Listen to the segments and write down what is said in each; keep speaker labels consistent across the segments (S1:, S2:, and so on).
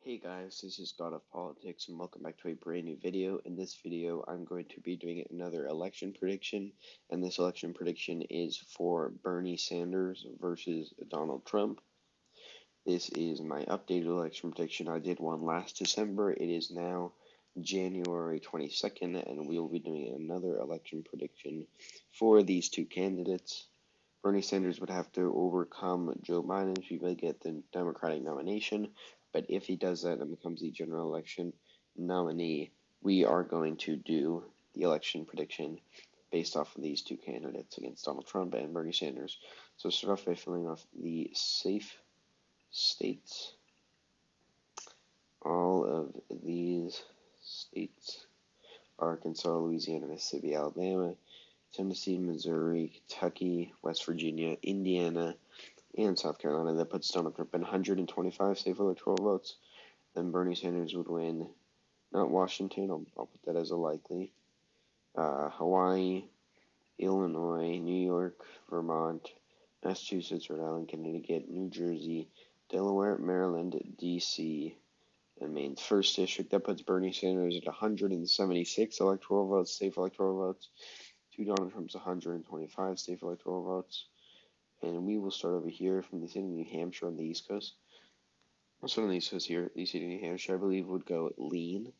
S1: Hey guys, this is God of Politics and welcome back to a brand new video. In this video, I'm going to be doing another election prediction, and this election prediction is for Bernie Sanders versus Donald Trump. This is my updated election prediction. I did one last December. It is now January 22nd, and we will be doing another election prediction for these two candidates. Bernie Sanders would have to overcome Joe Biden if he would get the Democratic nomination, but if he does that and becomes the general election nominee, we are going to do the election prediction based off of these two candidates against Donald Trump and Bernie Sanders. So start off by filling off the safe states. All of these states: Arkansas, Louisiana, Mississippi, Alabama, Tennessee, Missouri, Kentucky, West Virginia, Indiana, and South Carolina. That puts Donald Trump in 125 safe electoral votes. Then Bernie Sanders would win, not Washington, I'll put that as a likely, Hawaii, Illinois, New York, Vermont, Massachusetts, Rhode Island, Connecticut, New Jersey, Delaware, Maryland, D.C., and Maine's first district. That puts Bernie Sanders at 176 electoral votes, safe electoral votes, to Donald Trump's 125 safe electoral votes. And we will start over here from the state of New Hampshire on the East Coast. So on the East Coast here, the state of New Hampshire, I believe, would go lean.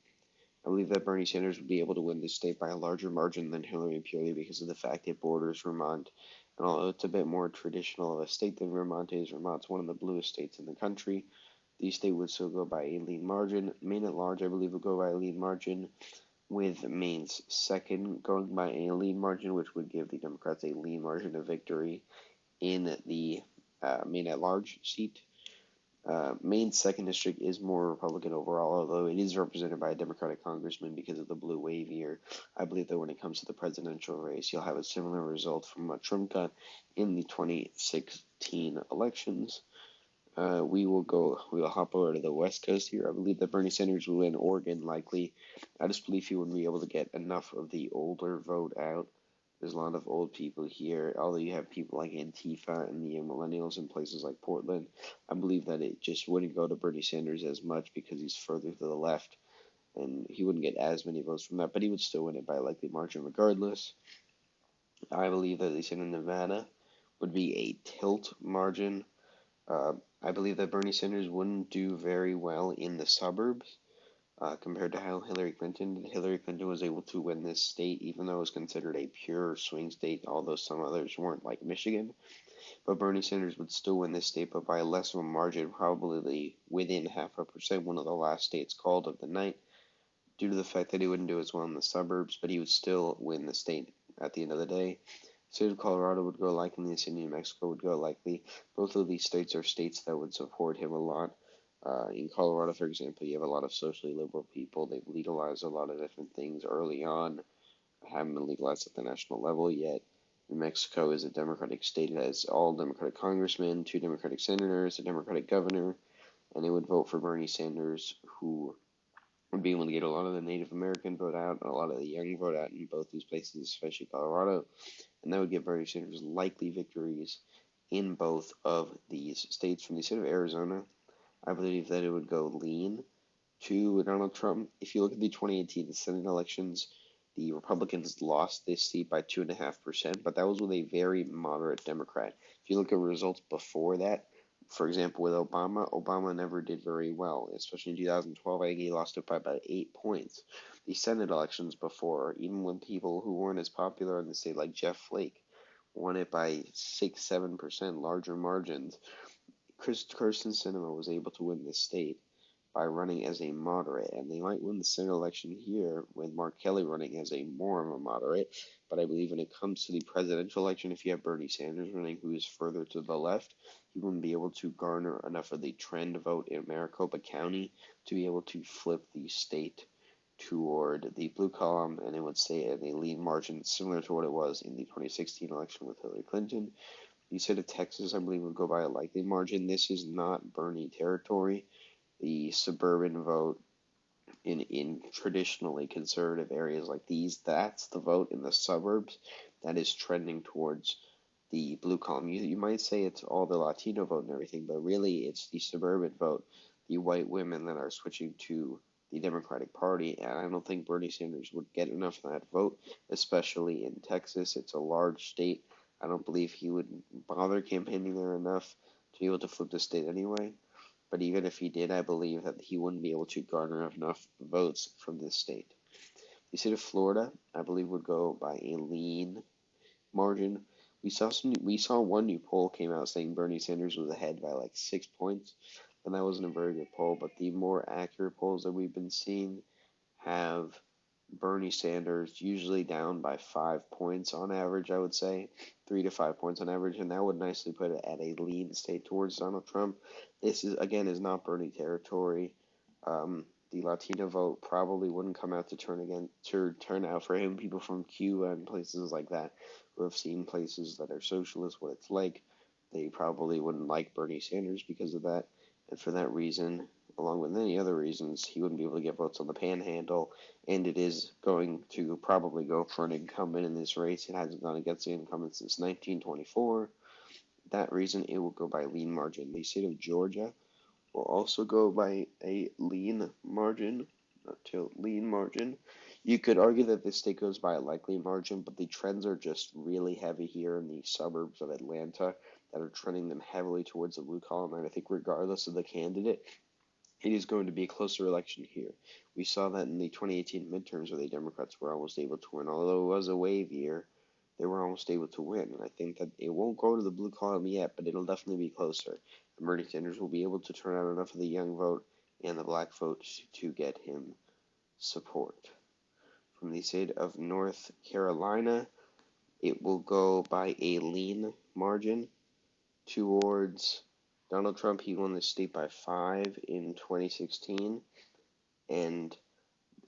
S1: I believe that Bernie Sanders would be able to win this state by a larger margin than Hillary, purely because of the fact it borders Vermont. And although it's a bit more traditional of a state than Vermont is, Vermont's one of the bluest states in the country. The state would still go by a lean margin. Maine at large, I believe, would go by a lean margin, with Maine's second going by a lean margin, which would give the Democrats a lean margin of victory in the Maine at large seat. Maine's second district is more Republican overall, although it is represented by a Democratic congressman because of the blue wave here. I believe that when it comes to the presidential race, you'll have a similar result from what Trump got in the 2016 elections. We will hop over to the West Coast here. I believe that Bernie Sanders will win Oregon, likely. I just believe he wouldn't be able to get enough of the older vote out. There's a lot of old people here, although you have people like Antifa and the young millennials in places like Portland. I believe that it just wouldn't go to Bernie Sanders as much because he's further to the left, and he wouldn't get as many votes from that, but he would still win it by a likely margin regardless. I believe that the state of Nevada would be a tilt margin. I believe that Bernie Sanders wouldn't do very well in the suburbs compared to how Hillary Clinton did. Hillary Clinton was able to win this state, even though it was considered a pure swing state, although some others weren't, like Michigan. But Bernie Sanders would still win this state, but by less of a margin, probably within 0.5%, one of the last states called of the night, due to the fact that he wouldn't do as well in the suburbs, but he would still win the state at the end of the day. State of Colorado would go likely, the state of New Mexico would go likely. Both of these states are states that would support him a lot. In Colorado, for example, you have a lot of socially liberal people. They've legalized a lot of different things early on. Haven't been legalized at the national level yet. New Mexico is a Democratic state. It has all Democratic congressmen, 2 Democratic senators, a Democratic governor, and they would vote for Bernie Sanders, who would be able to get a lot of the Native American vote out and a lot of the young vote out in both these places, especially Colorado. And that would give Bernie Sanders likely victories in both of these states. From the state of Arizona, I believe that it would go lean to Donald Trump. If you look at the 2018 Senate elections, the Republicans lost this seat by 2.5%, but that was with a very moderate Democrat. If you look at results before that, for example, with Obama, Obama never did very well, especially in 2012. I think he lost it by about 8 points. The Senate elections before, even when people who weren't as popular in the state, like Jeff Flake, won it by 6-7% larger margins, Kirsten Sinema was able to win this state by running as a moderate, and they might win the Senate election here with Mark Kelly running as a more of a moderate. But I believe when it comes to the presidential election, if you have Bernie Sanders running, who is further to the left, he wouldn't be able to garner enough of the trend vote in Maricopa County to be able to flip the state toward the blue column, and it would stay at a lean margin similar to what it was in the 2016 election with Hillary Clinton. The state of Texas, I believe, would go by a likely margin. This is not Bernie territory. The suburban vote in traditionally conservative areas like these, that's the vote in the suburbs that is trending towards the blue column. You might say it's all the Latino vote and everything, but really it's the suburban vote the white women that are switching to the Democratic Party, and I don't think Bernie Sanders would get enough of that vote, especially in Texas. It's a large state. I don't believe he would bother campaigning there enough to be able to flip the state anyway. But even if he did, I believe that he wouldn't be able to garner enough votes from this state. The state of Florida, I believe, would go by a lean margin. We saw one new poll came out saying Bernie Sanders was ahead by like 6 points, and that wasn't a very good poll. But the more accurate polls that we've been seeing have Bernie Sanders usually down by 5 points on average, I would say, 3 to 5 points on average, and that would nicely put it at a lean state towards Donald Trump. This is not Bernie territory. The Latino vote probably wouldn't come out to turn out for him. People from Cuba and places like that who have seen places that are socialist, what it's like, they probably wouldn't like Bernie Sanders because of that. And for that reason, along with many other reasons, he wouldn't be able to get votes on the Panhandle. And it is going to probably go for an incumbent in this race. It hasn't gone against the incumbent since 1924. That reason, it will go by lean margin. The state of Georgia will also go by a lean margin, lean margin. You could argue that this state goes by a likely margin, but the trends are just really heavy here in the suburbs of Atlanta that are trending them heavily towards the blue column. And I think regardless of the candidate, it is going to be a closer election here. We saw that in the 2018 midterms where the Democrats were almost able to win. Although it was a wave year, they were almost able to win. And I think that it won't go to the blue column yet, but it'll definitely be closer. And Bernie Sanders will be able to turn out enough of the young vote and the black vote to get him support. From the state of North Carolina, it will go by a lean margin towards Donald Trump. He won the state by 5 in 2016, and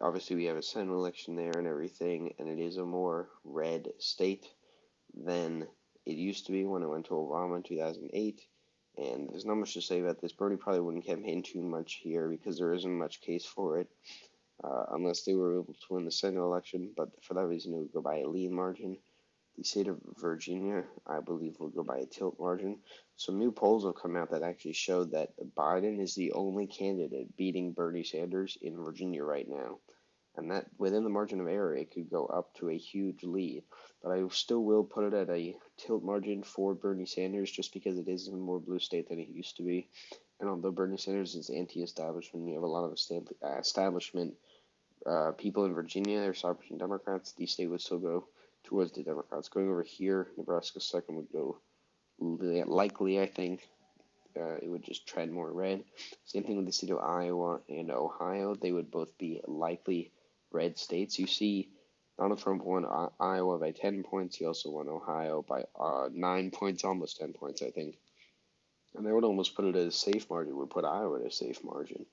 S1: obviously we have a Senate election there and everything, and it is a more red state than it used to be when it went to Obama in 2008. And there's not much to say about this. Bernie probably wouldn't campaign too much here because there isn't much case for it, unless they were able to win the Senate election. But for that reason, it would go by a lean margin. The state of Virginia, I believe, will go by a tilt margin. Some new polls have come out that actually showed that Biden is the only candidate beating Bernie Sanders in Virginia right now. And that within the margin of error, it could go up to a huge lead. But I still will put it at a tilt margin for Bernie Sanders just because it is a more blue state than it used to be. And although Bernie Sanders is anti-establishment, you have a lot of establishment people in Virginia, they're Republican Democrats. The state would still go towards the Democrats. Going over here, Nebraska second would go likely, I think. It would just trend more red. Same thing with the state of Iowa and Ohio. They would both be likely red states. You see, Donald Trump won Iowa by 10 points. He also won Ohio by 9 points, almost 10 points, I think. And they would almost put it at a safe margin, would put Iowa at a safe margin.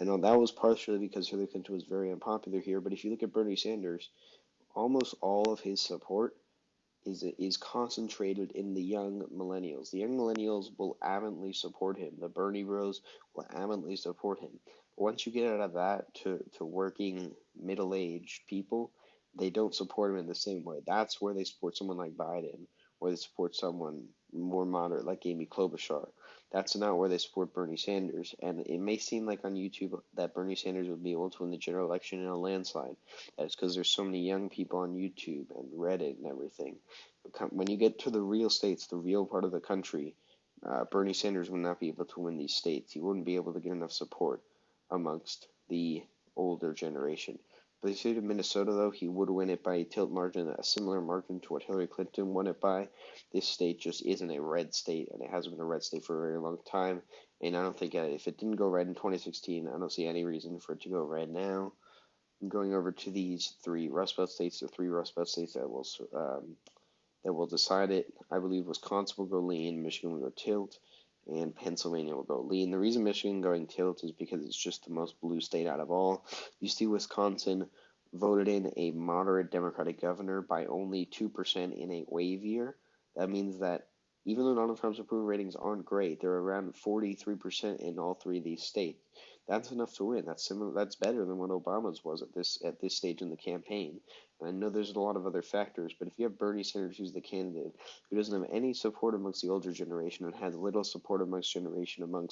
S1: I know that was partially because Hillary Clinton was very unpopular here, but if you look at Bernie Sanders, almost all of his support is concentrated in the young millennials. The young millennials will adamantly support him. The Bernie Bros will adamantly support him. But once you get out of that to working middle-aged people, they don't support him in the same way. That's where they support someone like Biden, or they support someone more moderate like Amy Klobuchar. That's not where they support Bernie Sanders. And it may seem like on YouTube that Bernie Sanders would be able to win the general election in a landslide. That's because there's so many young people on YouTube and Reddit and everything. When you get to the real states, the real part of the country, Bernie Sanders would not be able to win these states. He wouldn't be able to get enough support amongst the older generation. But the state of Minnesota, though, he would win it by a tilt margin, a similar margin to what Hillary Clinton won it by. This state just isn't a red state, and it hasn't been a red state for a very long time. And I don't think if it didn't go red in 2016, I don't see any reason for it to go red now. Going over to these three Rust Belt states, the three Rust Belt states that will decide it. I believe Wisconsin will go lean, Michigan will go tilt, and Pennsylvania will go lean. The reason Michigan going tilt is because it's just the most blue state out of all. You see Wisconsin voted in a moderate Democratic governor by only 2% in a wave year. That means that even though Donald Trump's approval ratings aren't great, they're around 43% in all three of these states. That's enough to win. That's similar. That's better than what Obama's was at this stage in the campaign. And I know there's a lot of other factors, but if you have Bernie Sanders, who's the candidate who doesn't have any support amongst the older generation and has little support amongst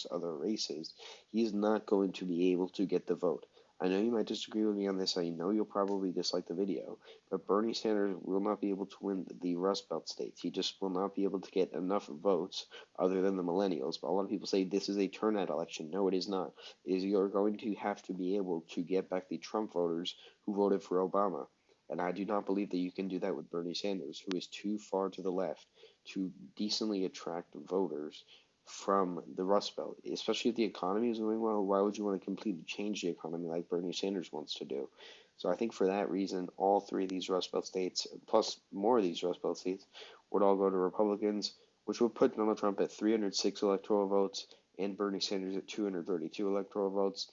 S1: other races, he's not going to be able to get the vote. I know you might disagree with me on this. I know you'll probably dislike the video, but Bernie Sanders will not be able to win the Rust Belt states. He just will not be able to get enough votes other than the millennials. But a lot of people say this is a turnout election. No, it is not. It is you're going to have to be able to get back the Trump voters who voted for Obama. And I do not believe that you can do that with Bernie Sanders, who is too far to the left to decently attract voters from the Rust Belt, especially if the economy is going well. Why would you want to completely change the economy like Bernie Sanders wants to do? So I think for that reason, all three of these Rust Belt states, plus more of these Rust Belt states, would all go to Republicans, which would put Donald Trump at 306 electoral votes and Bernie Sanders at 232 electoral votes.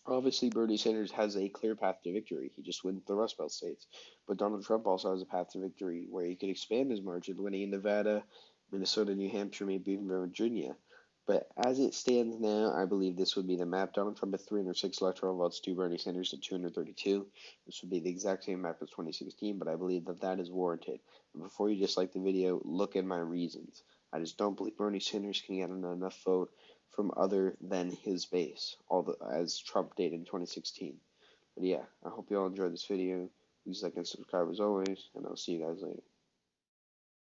S1: Obviously, Bernie Sanders has a clear path to victory. He just wins the Rust Belt states. But Donald Trump also has a path to victory where he could expand his margin, winning in Nevada, Minnesota, New Hampshire, maybe even Virginia. But as it stands now, I believe this would be the map. Donald Trump at 306 electoral votes to Bernie Sanders at 232. This would be the exact same map as 2016, but I believe that that is warranted. And before you dislike the video, look at my reasons. I just don't believe Bernie Sanders can get enough vote from other than his base, as Trump did in 2016. But yeah, I hope you all enjoyed this video. Please like and subscribe as always, and I'll see you guys later.